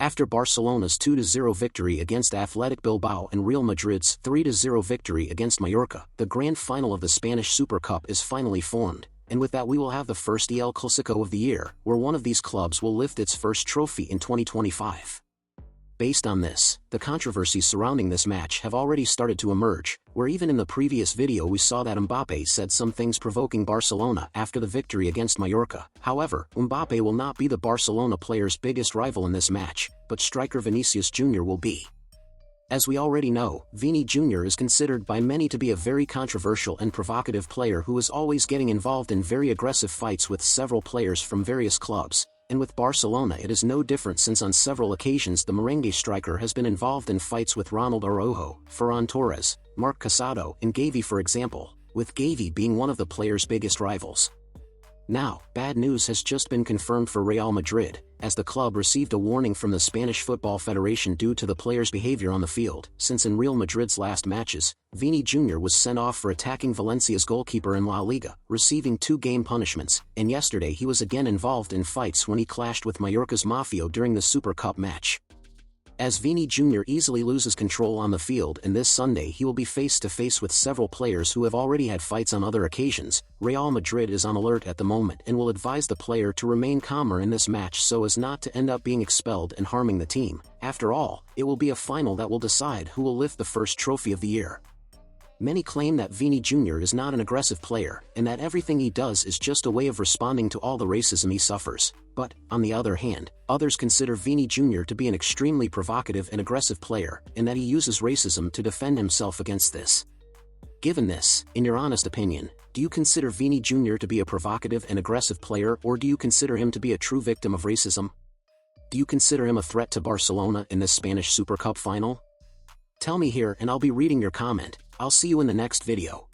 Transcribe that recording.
After Barcelona's 2-0 victory against Athletic Bilbao and Real Madrid's 3-0 victory against Mallorca, the grand final of the Spanish Super Cup is finally formed, and with that we will have the first El Clásico of the year, where one of these clubs will lift its first trophy in 2025. Based on this, the controversies surrounding this match have already started to emerge, where even in the previous video we saw that Mbappé said some things provoking Barcelona after the victory against Mallorca. However, Mbappé will not be the Barcelona player's biggest rival in this match, but striker Vinicius Jr. will be. As we already know, Vini Jr. is considered by many to be a very controversial and provocative player who is always getting involved in very aggressive fights with several players from various clubs. And with Barcelona it is no different, since on several occasions the merengue striker has been involved in fights with Ronald Araujo, Ferran Torres, Marc Casado and Gavi, for example, with Gavi being one of the player's biggest rivals. Now, bad news has just been confirmed for Real Madrid, as the club received a warning from the Spanish Football Federation due to the player's behavior on the field, since in Real Madrid's last matches, Vini Jr. was sent off for attacking Valencia's goalkeeper in La Liga, receiving 2-game punishments, and yesterday he was again involved in fights when he clashed with Mallorca's Mafio during the Super Cup match. As Vini Jr. easily loses control on the field, and this Sunday he will be face to face with several players who have already had fights on other occasions, Real Madrid is on alert at the moment and will advise the player to remain calmer in this match so as not to end up being expelled and harming the team. After all, it will be a final that will decide who will lift the first trophy of the year. Many claim that Vini Jr. is not an aggressive player, and that everything he does is just a way of responding to all the racism he suffers. But, on the other hand, others consider Vini Jr. to be an extremely provocative and aggressive player, and that he uses racism to defend himself against this. Given this, in your honest opinion, do you consider Vini Jr. to be a provocative and aggressive player, or do you consider him to be a true victim of racism? Do you consider him a threat to Barcelona in this Spanish Super Cup final? Tell me here and I'll be reading your comment. I'll see you in the next video.